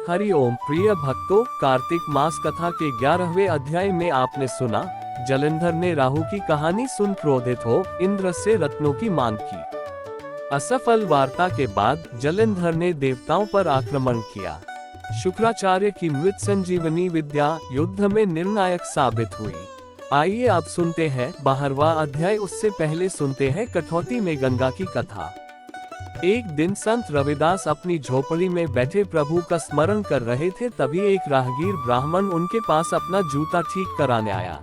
हरि ओम प्रिय भक्तों, कार्तिक मास कथा के 11वें अध्याय में आपने सुना, जलंधर ने राहु की कहानी सुन क्रोधित हो इंद्र से रत्नों की मांग की। असफल वार्ता के बाद जलंधर ने देवताओं पर आक्रमण किया। शुक्राचार्य की मृत संजीवनी विद्या युद्ध में निर्णायक साबित हुई। आइए अब सुनते हैं 12वां अध्याय। उससे पहले सुनते हैं कठौती में गंगा की कथा। एक दिन संत रविदास अपनी झोपड़ी में बैठे प्रभु का स्मरण कर रहे थे, तभी एक राहगीर ब्राह्मण उनके पास अपना जूता ठीक कराने आया।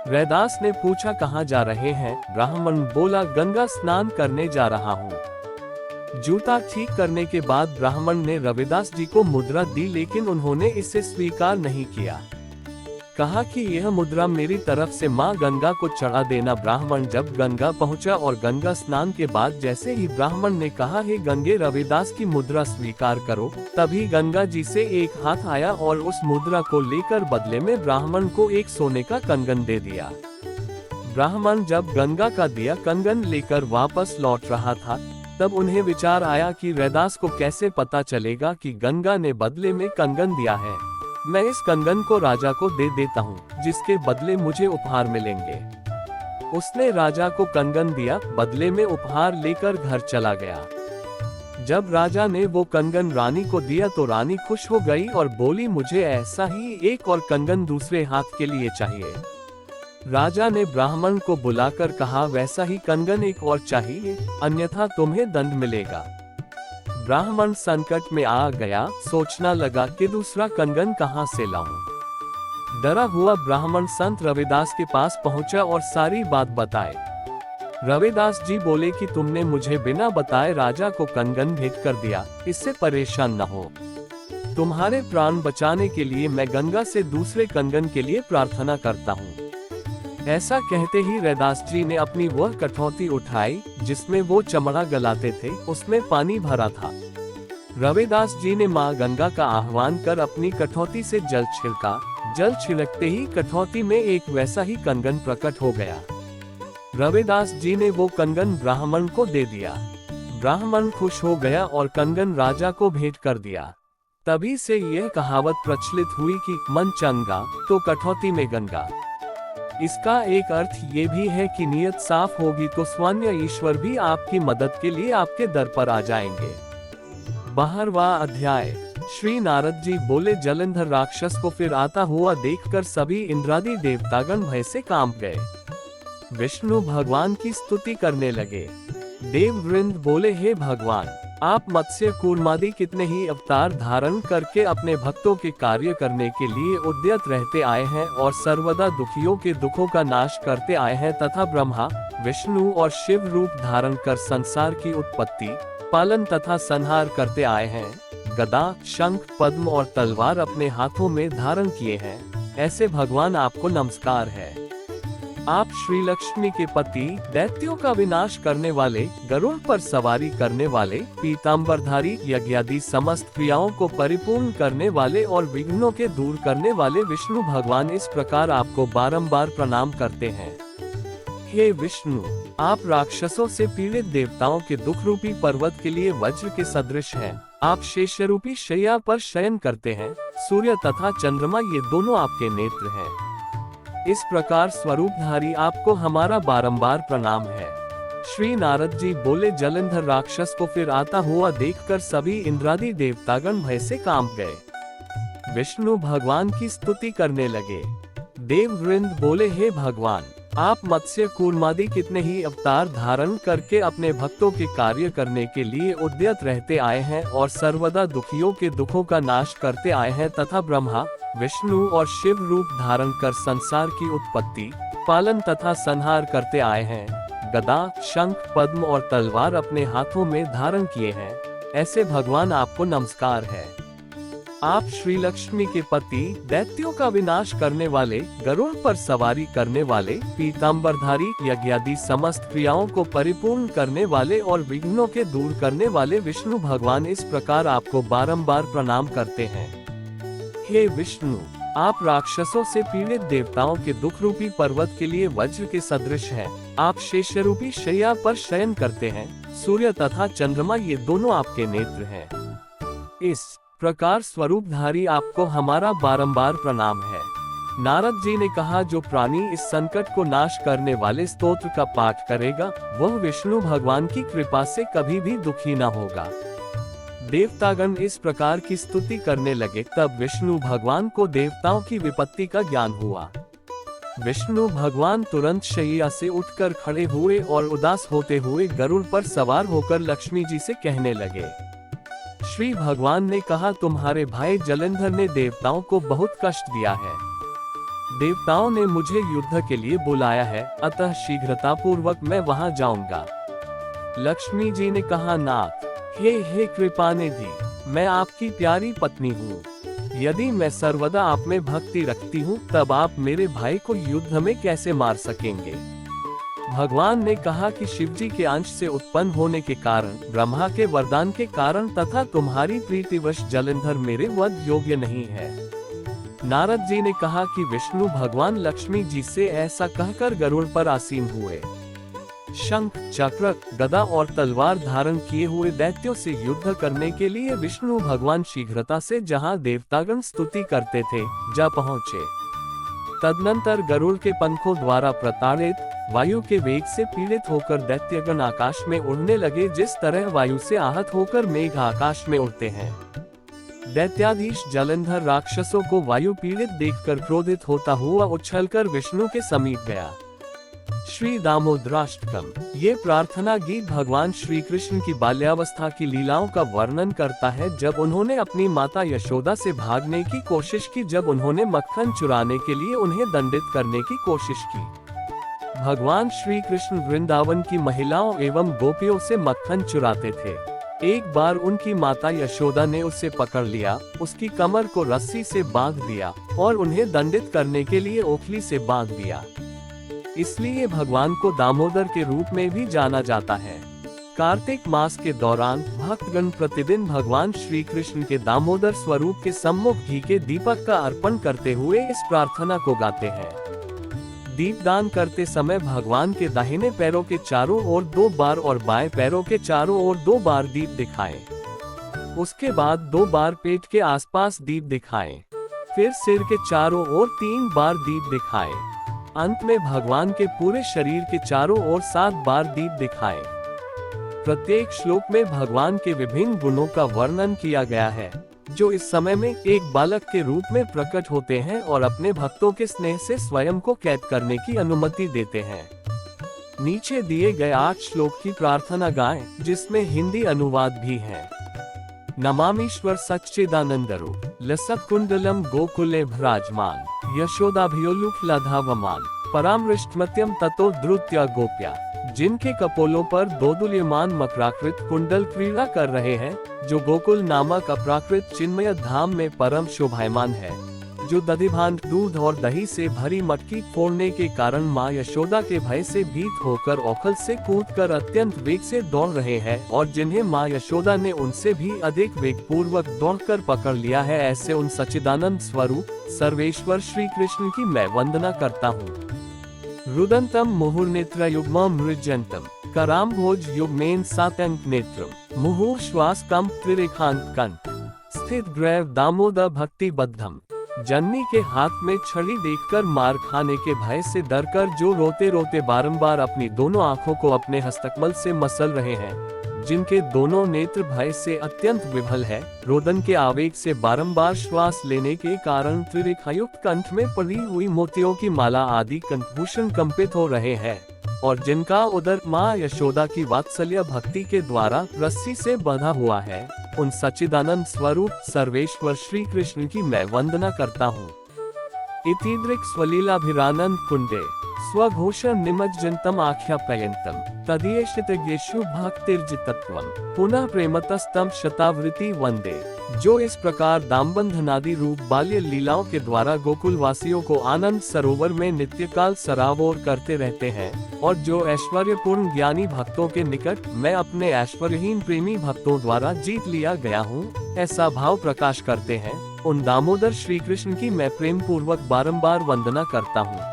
रविदास ने पूछा, कहाँ जा रहे हैं? ब्राह्मण बोला, गंगा स्नान करने जा रहा हूँ। जूता ठीक करने के बाद ब्राह्मण ने रविदास जी को मुद्रा दी, लेकिन उन्होंने इसे स्वीकार नहीं किया। कहा कि यह मुद्रा मेरी तरफ से माँ गंगा को चढ़ा देना। ब्राह्मण जब गंगा पहुंचा और गंगा स्नान के बाद जैसे ही ब्राह्मण ने कहा, हे गंगे, रविदास की मुद्रा स्वीकार करो, तभी गंगा जी से एक हाथ आया और उस मुद्रा को लेकर बदले में ब्राह्मण को एक सोने का कंगन दे दिया। ब्राह्मण जब गंगा का दिया कंगन लेकर वापस लौट रहा था, तब उन्हें विचार आया कि रविदास को कैसे पता चलेगा कि गंगा ने बदले में कंगन दिया है। मैं इस कंगन को राजा को दे देता हूँ, जिसके बदले मुझे उपहार मिलेंगे। उसने राजा को कंगन दिया, बदले में उपहार लेकर घर चला गया। जब राजा ने वो कंगन रानी को दिया तो रानी खुश हो गई और बोली, मुझे ऐसा ही एक और कंगन दूसरे हाथ के लिए चाहिए। राजा ने ब्राह्मण को बुलाकर कहा, वैसा ही कंगन एक और चाहिए, अन्यथा तुम्हें दंड मिलेगा। ब्राह्मण संकट में आ गया, सोचना लगा कि दूसरा कंगन कहाँ से लाऊं। डरा हुआ ब्राह्मण संत रविदास के पास पहुंचा और सारी बात बताए। रविदास जी बोले कि तुमने मुझे बिना बताए राजा को कंगन भेंट कर दिया, इससे परेशान न हो। तुम्हारे प्राण बचाने के लिए मैं गंगा से दूसरे कंगन के लिए प्रार्थना करता हूँ। ऐसा कहते ही रविदास जी ने अपनी वह कठौती उठाई जिसमें वो चमड़ा गलाते थे, उसमें पानी भरा था। रविदास जी ने मां गंगा का आह्वान कर अपनी कठौती से जल छिड़का। जल छिड़कते ही कठौती में एक वैसा ही कंगन प्रकट हो गया। रविदास जी ने वो कंगन ब्राह्मण को दे दिया। ब्राह्मण खुश हो गया और कंगन राजा को भेंट कर दिया। तभी से यह कहावत प्रचलित हुई कि मन चंगा तो कठौती में गंगा। इसका एक अर्थ ये भी है कि नियत साफ होगी तो स्वान्य ईश्वर भी आपकी मदद के लिए आपके दर पर आ जाएंगे। 12वां अध्याय। श्री नारद जी बोले, जलंधर राक्षस को फिर आता हुआ देखकर सभी इंद्रादि देवतागण भय से कांप गए। विष्णु भगवान की स्तुति करने लगे। देववृंद बोले, हे भगवान, आप मत्स्य कूर्मादि कितने ही अवतार धारण करके अपने भक्तों के कार्य करने के लिए उद्यत रहते आए हैं और सर्वदा दुखियों के दुखों का नाश करते आए हैं, तथा ब्रह्मा, विष्णु और शिव रूप धारण कर संसार की उत्पत्ति, पालन तथा संहार करते आए हैं। गदा, शंख, पद्म और तलवार अपने हाथों में धारण किए हैं। ऐसे भगवान आपको नमस्कार है। आप श्री लक्ष्मी के पति, दैत्यों का विनाश करने वाले, गरुड़ पर सवारी करने वाले, पीतांबरधारी, यज्ञादि समस्त क्रियाओं को परिपूर्ण करने वाले और विघ्नों के दूर करने वाले विष्णु भगवान इस प्रकार आपको बारंबार प्रणाम करते हैं। हे विष्णु, आप राक्षसों से पीड़ित देवताओं के दुख रूपी पर्वत के लिए वज्र के सदृश हैं। आप शेष रूपी शैया पर शयन करते हैं। सूर्य तथा चंद्रमा ये दोनों आपके नेत्र हैं। इस प्रकार स्वरूपधारी आपको हमारा बारंबार प्रणाम है। श्री नारद जी बोले, जलंधर राक्षस को फिर आता हुआ देखकर सभी इंद्रादि देवतागण भय से कांप गए। विष्णु भगवान की स्तुति करने लगे। देववृंद बोले, हे भगवान, आप मत्स्य कूर्मादि कितने ही अवतार धारण करके अपने भक्तों के कार्य करने के लिए उद्यत रहते आए हैं और सर्वदा दुखियों के दुखों का नाश करते आए हैं, तथा ब्रह्मा, विष्णु और शिव रूप धारण कर संसार की उत्पत्ति, पालन तथा संहार करते आए हैं। गदा, शंख, पद्म और तलवार अपने हाथों में धारण किए हैं। ऐसे भगवान आपको नमस्कार है। आप श्री लक्ष्मी के पति, दैत्यों का विनाश करने वाले, गरुड़ पर सवारी करने वाले, पीतांबरधारी, यज्ञादि समस्त क्रियाओं को परिपूर्ण करने वाले और विघ्नों के दूर करने वाले विष्णु भगवान इस प्रकार आपको बारंबार प्रणाम करते हैं। हे विष्णु, आप राक्षसों से पीड़ित देवताओं के दुख रूपी पर्वत के लिए वज्र के सदृश हैं। आप शेष रूपी शैया पर शयन करते हैं। सूर्य तथा चंद्रमा ये दोनों आपके नेत्र हैं। इस प्रकार स्वरूपधारी आपको हमारा बारंबार प्रणाम है। नारद जी ने कहा, जो प्राणी इस संकट को नाश करने वाले स्तोत्र का पाठ करेगा वह विष्णु भगवान की कृपा से कभी भी दुखी न होगा। देवतागण इस प्रकार की स्तुति करने लगे। तब विष्णु भगवान को देवताओं की विपत्ति का ज्ञान हुआ। विष्णु भगवान तुरंत शैया से उठकर खड़े हुए और उदास होते हुए गरुड़ पर सवार होकर लक्ष्मी जी से कहने लगे। श्री भगवान ने कहा, तुम्हारे भाई जलंधर ने देवताओं को बहुत कष्ट दिया है। देवताओं ने मुझे युद्ध के लिए बुलाया है, अतः शीघ्रतापूर्वक मैं वहां जाऊंगा। लक्ष्मी जी ने कहा, नाथ हे कृपानिधि, मैं आपकी प्यारी पत्नी हूँ। यदि मैं सर्वदा आप में भक्ति रखती हूँ तब आप मेरे भाई को युद्ध में कैसे मार सकेंगे। भगवान ने कहा कि शिवजी के अंश से उत्पन्न होने के कारण, ब्रह्मा के वरदान के कारण तथा तुम्हारी प्रीतिवश जलंधर मेरे वध योग्य नहीं है। नारद जी ने कहा कि विष्णु भगवान लक्ष्मी जी से ऐसा कहकर गरुड़ पर आसीन हुए। शंख, चक्र, गदा और तलवार धारण किए हुए दैत्यों से युद्ध करने के लिए विष्णु भगवान शीघ्रता से जहां देवतागण स्तुति करते थे जा पहुंचे। तदनंतर गरुड़ के पंखों द्वारा प्रताड़ित, वायु के वेग से पीड़ित होकर दैत्यगण आकाश में उड़ने लगे, जिस तरह वायु से आहत होकर मेघ आकाश में उड़ते हैं। दैत्याधीश जलंधर राक्षसों को वायु पीड़ित देखकर क्रोधित होता हुआ उछलकर विष्णु के समीप गया। श्री दामोदराष्टकम, ये प्रार्थना गीत भगवान श्री कृष्ण की बाल्यावस्था की लीलाओं का वर्णन करता है, जब उन्होंने अपनी माता यशोदा से भागने की कोशिश की, जब उन्होंने मक्खन चुराने के लिए उन्हें दंडित करने की कोशिश की। भगवान श्री कृष्ण वृंदावन की महिलाओं एवं गोपियों से मक्खन चुराते थे। एक बार उनकी माता यशोदा ने उसे पकड़ लिया, उसकी कमर को रस्सी से बांध दिया और उन्हें दंडित करने के लिए ओखली से बांध दिया। इसलिए भगवान को दामोदर के रूप में भी जाना जाता है। कार्तिक मास के दौरान भक्तगण प्रतिदिन भगवान श्री कृष्ण के दामोदर स्वरूप के सम्मुख घी के दीपक का अर्पण करते हुए इस प्रार्थना को गाते हैं। दीपदान करते समय भगवान के दाहिने पैरों के चारों ओर 2 बार और बाएं पैरों के चारों ओर 2 बार दीप दिखाएं। उसके बाद 2 बार पेट के आसपास दीप दिखाएं। फिर सिर के चारों ओर 3 बार दीप दिखाएं। अंत में भगवान के पूरे शरीर के चारों ओर 7 बार दीप दिखाएं। प्रत्येक श्लोक में भगवान के विभिन्न गुणों का वर्णन किया गया है, जो इस समय में एक बालक के रूप में प्रकट होते हैं और अपने भक्तों के स्नेह से स्वयं को कैद करने की अनुमति देते हैं। नीचे दिए गए 8 श्लोक की प्रार्थना गाएं, जिसमें हिंदी अनुवाद भी है। नमामीश्वर सच्चिदानंदरूप लसत कुंडलम गोकुले भ्राजमान यशोदाभियोलुखलधावमान परामृष्टमत्यम ततो द्रुत्या गोप्या। जिनके कपोलों पर दोदुल्यमान मकराकृत कुंडल क्रीड़ा कर रहे हैं, जो गोकुल नामक अपराकृत चिन्मय धाम में परम शोभायमान है, जो दधिभान दूध और दही से भरी मटकी फोड़ने के कारण माँ यशोदा के भय से भीत होकर औखल से कूदकर अत्यंत वेग से दौड़ रहे हैं और जिन्हें माँ यशोदा ने उनसे भी अधिक वेग पूर्वक दौड़कर पकड़ लिया है, ऐसे उन सच्चिदानंद स्वरूप सर्वेश्वर श्री कृष्ण की मैं वंदना करता हूँ। रुदंतम मुहुर्नेत्र युग्म मृजंतम कराम भोज युग्मेन सातंक नेत्रम मुहुर श्वास कम त्रिरेखांत कंठ स्थित ग्रैव दामोदर भक्ति बद्धम। जननी के हाथ में छड़ी देखकर मार खाने के भय से डरकर जो रोते रोते बारंबार अपनी दोनों आंखों को अपने हस्तकमल से मसल रहे हैं, जिनके दोनों नेत्र भय से अत्यंत विफल है, रोदन के आवेग से बारंबार श्वास लेने के कारण त्रिरेखायुक्त कंठ में पड़ी हुई मोतियों की माला आदि कंठभूषण कंपित हो रहे हैं और जिनका उदर माँ यशोदा की वात्सल्य भक्ति के द्वारा रस्सी से बंधा हुआ है, उन सच्चिदानंद स्वरूप सर्वेश्वर श्री कृष्ण की मैं वंदना करता हूँ। इतीदृक् स्वलीलाभिरानंद कुंडे स्वघोषण निमज्जनतम आख्यापयन्तम तदीयशितज्ञेषु भक्तिर्जितत्वम पुनः प्रेमतस्तम शतावृति वंदे। जो इस प्रकार दामबंधनादि रूप बाल्य लीलाओं के द्वारा गोकुल वासियों को आनंद सरोवर में नित्यकाल सराबोर करते रहते हैं और जो ऐश्वर्यपूर्ण ज्ञानी भक्तों के निकट मैं अपने ऐश्वर्यहीन प्रेमी भक्तों द्वारा जीत लिया गया हूँ, ऐसा भाव प्रकाश करते हैं, उन दामोदर श्री कृष्ण की मैं प्रेम पूर्वक बारंबार वंदना करता हूँ।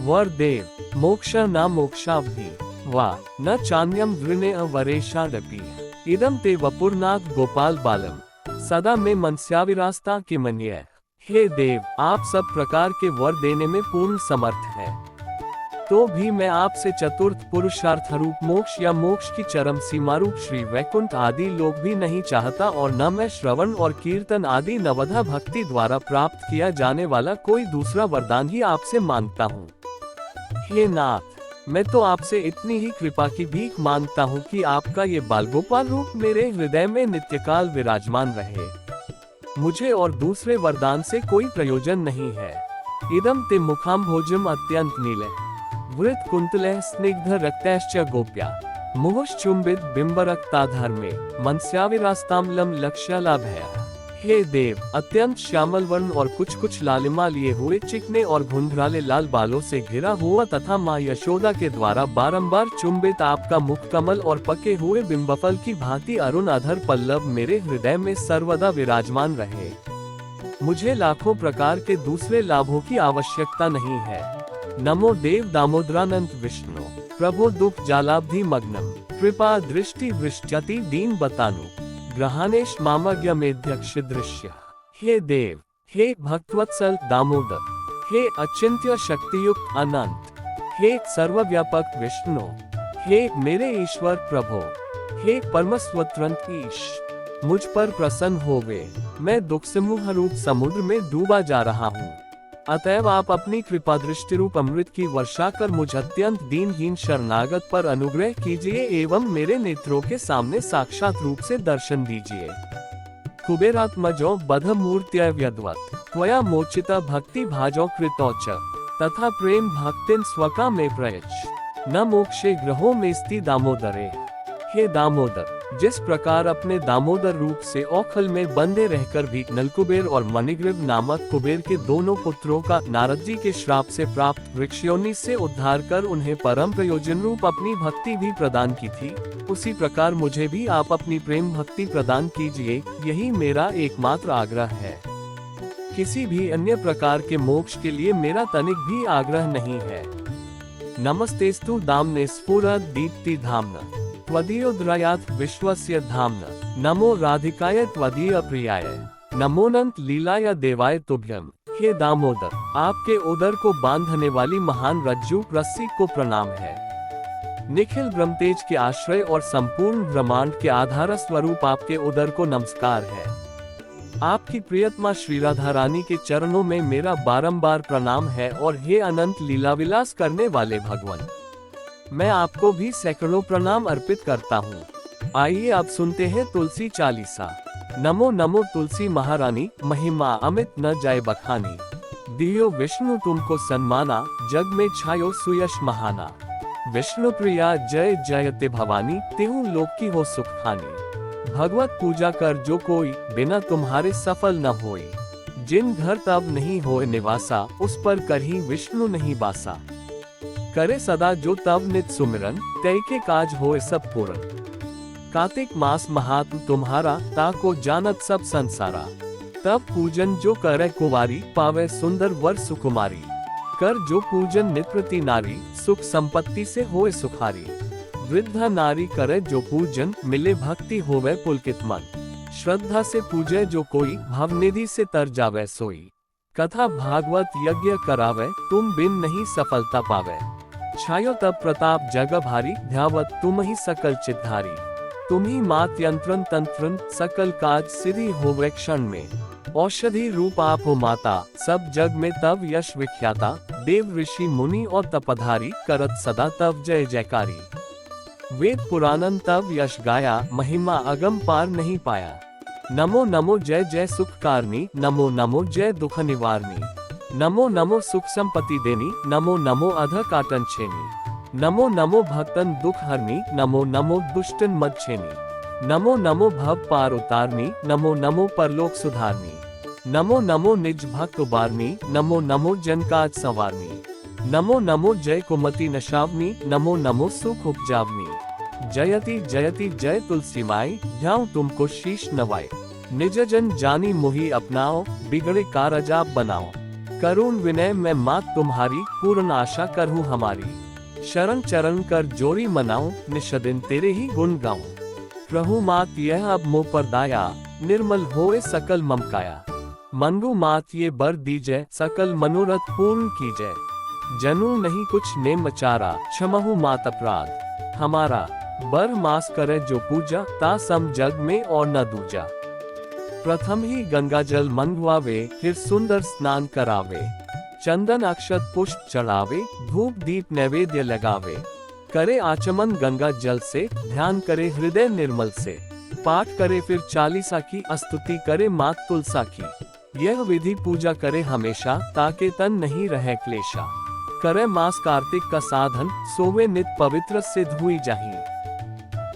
वर देव मोक्ष न मोक्षावधि वा न चान्यम वृणे वरेशादपि इदम ते वपुरनाथ गोपाल बालम सदा में मनस्याविरास्ता के मन्य। हे देव, आप सब प्रकार के वर देने में पूर्ण समर्थ हैं। तो भी मैं आपसे चतुर्थ पुरुषार्थ रूप मोक्ष या मोक्ष की चरम सीमा रूप श्री वैकुंठ आदि लोक भी नहीं चाहता, और न मैं श्रवण और कीर्तन आदि नवधा भक्ति द्वारा प्राप्त किया जाने वाला कोई दूसरा वरदान ही आपसे मांगता हूँ। हे नाथ, मैं तो आपसे इतनी ही कृपा की भीख मांगता हूँ कि आपका ये बालगोपाल रूप मेरे हृदय में नित्यकाल विराजमान रहे। मुझे और दूसरे वरदान से कोई प्रयोजन नहीं है। इदम ते मुखाम भोजम अत्यंत नीले वृत कुंतले स्निग्ध रक्तैश्च गोप्या मुहुश्चुंबित बिंबरक्ताधर में मनस्याविरास्ताम्लम लक्ष्यालाभया। हे देव, अत्यंत श्यामल वर्ण और कुछ लालिमा लिए हुए चिकने और घुंघराले लाल बालों से घिरा हुआ तथा माँ यशोदा के द्वारा बारंबार चुंबित आपका मुख कमल और पके हुए बिंबफल की भांति अरुण अधर पल्लव मेरे हृदय में सर्वदा विराजमान रहे। मुझे लाखों प्रकार के दूसरे लाभों की आवश्यकता नहीं है। नमो देव दामोदरानंद विष्णु प्रभो दुख जालाब्धि मग्नम कृपा दृष्टि वृष्ट्यति दीन बतानु ग्रहानेश मामज्ञमेध्यक्ष दृश्य। हे देव, हे भक्तवत्सल दामोदर, हे अचिंत्य शक्तियुक्त अनंत, हे सर्वव्यापक विष्णु, हे मेरे ईश्वर प्रभो, हे परमस्वतंत्र ईश, मुझ पर प्रसन्न होवे। मैं दुख समूह रूप समुद्र में डूबा जा रहा हूँ। अतएव आप अपनी कृपा दृष्टि रूप अमृत की वर्षा कर मुझ अत्यंत दीनहीन शरणागत पर अनुग्रह कीजिए एवं मेरे नेत्रों के सामने साक्षात रूप से दर्शन दीजिए। कुबेरात्मजो बध मूर्त्य व्यद्वत् त्वया मोचिता भक्ति भाजो कृतौच तथा प्रेम भक्तिन स्वका में प्रयच्छ न मोक्षे ग्रहों में स्थित दामोदरे। हे दामोदर, जिस प्रकार अपने दामोदर रूप से औखल में बंधे रहकर भी नलकुबेर और मणिग्रीव नामक कुबेर के दोनों पुत्रों का नारद जी के श्राप से प्राप्त वृक्षयोनि से उद्धार कर उन्हें परम प्रयोजन रूप अपनी भक्ति भी प्रदान की थी, उसी प्रकार मुझे भी आप अपनी प्रेम भक्ति प्रदान कीजिए। यही मेरा एकमात्र आग्रह है। किसी भी अन्य प्रकार के मोक्ष के लिए मेरा तनिक भी आग्रह नहीं है। नमस्तेस्तु दाम्ने स्फुरद दीप्ति धाम्ना त्वदीयोदयात् विश्वस्य धाम्ना। नमो राधिकाय त्वदीय प्रियाय नमोनंत लीलाय देवाय तुभ्यम। हे दामोदर, आपके उदर को बांधने वाली महान रज्जु रस्सी को प्रणाम है। निखिल ब्रह्मतेज के आश्रय और संपूर्ण ब्रह्मांड के आधार स्वरूप आपके उदर को नमस्कार है। आपकी प्रियतमा श्री राधा रानी के चरणों में मेरा बारंबार प्रणाम है। और हे अनंत लीलाविलास करने वाले भगवान, मैं आपको भी सैकड़ों प्रणाम अर्पित करता हूँ। आइए अब सुनते हैं तुलसी चालीसा। नमो नमो तुलसी महारानी, महिमा अमित न जाए बखानी। दियो विष्णु तुमको सन्माना, जग में छायो सुयश महाना। विष्णु प्रिया जय जयते भवानी, तेहु लोक की हो सुख खानी। भगवत पूजा कर जो कोई, बिना तुम्हारे सफल न होए। जिन घर तब नहीं होए निवासा, उस पर करही विष्णु नहीं बासा। करे सदा जो तब नित सुमिरन, तय के काज होए सब पूरन। कार्तिक मास महात्म तुम्हारा, ताको जानत सब संसारा। तब पूजन जो करे कुवारी, पावे सुंदर वर सुकुमारी। कर जो पूजन नित्रति नारी, सुख संपत्ति से होए सुखारी। वृद्धा नारी करे जो पूजन, मिले भक्ति होवे पुलकित मन। श्रद्धा से पूजे जो कोई, भवनिधि से तर जावे सोई। कथा भागवत यज्ञ करावे, तुम बिन नहीं सफलता पावे। छायो तब प्रताप जग भारी, ध्यावत तुम ही सकल चिद्धारी। तुम ही मात यंत्रन तंत्रन, सकल काज सिद्धि होवे क्षण में। औषधि रूप आप हो माता, सब जग में तब यश विख्याता। देव ऋषि मुनि और तपधारी, करत सदा तब जय जयकारी। वेद पुराणन तब यश गाया, महिमा अगम पार नहीं पाया। नमो नमो जय जय सुख कारनी, नमो नमो जय दुख निवारनी। नमो नमो सुख संपत्ति देनी, नमो नमो अध काटन छेनी। नमो नमो भक्तन दुख हरनी, नमो नमो दुष्टन मद छेनी। नमो नमो भव पार उतारनी, नमो नमो परलोक सुधारनी। नमो नमो निज भक्त उबारनी, नमो नमो जन काज संवारनी। नमो नमो जय कुमति नशावनी, नमो नमो सुख उपजावनी। जयति जयति जय तुलसी माई, ध्याऊं तुमको शीश नवाए। निज जन जानी मोहि अपनाओ, बिगड़े कारज आप बनाओ। करुण विनय मैं मात तुम्हारी, पूर्ण आशा करहूँ हमारी। शरण चरण कर जोरी मनाऊं, निष्दिन तेरे ही गुण गाऊं। प्रभु मात यह अब मोह पर दाया, निर्मल होए सकल ममकाया। मंगू मात ये बर दीजय, सकल मनोरथ पूर्ण कीजय। जनु नहीं कुछ ने मचारा, क्षमहु मात अपराध हमारा। बर मास करे जो पूजा, ता सम जग में और न दूजा। प्रथम ही गंगा जल मंगवावे, फिर सुंदर स्नान करावे। चंदन अक्षत पुष्प चढ़ावे, धूप दीप नैवेद्य लगावे। करे आचमन गंगा जल से, ध्यान करे हृदय निर्मल से। पाठ करे फिर चालीसा की, स्तुति करे मात तुलसा की। यह विधि पूजा करे हमेशा, ताके तन नहीं रहे क्लेशा। करे मास कार्तिक का साधन, सोवे नित पवित्र सिद्ध हुई जाही।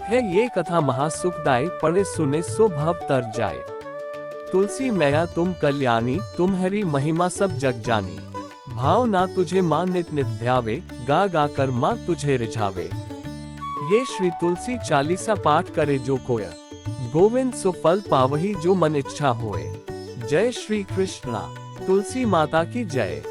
है ये कथा महासुखदायी, पढ़े सुने सो भव तर जाए। तुलसी मैया तुम कल्याणी, तुम्हारी महिमा सब जग जानी। भाव ना तुझे मां नित नित ध्यावे, गा गा कर मां तुझे रिझावे। ये श्री तुलसी चालीसा पाठ करे जो कोय, गोविंद सो फल पावही जो मन इच्छा होए। जय श्री कृष्णा। तुलसी माता की जय।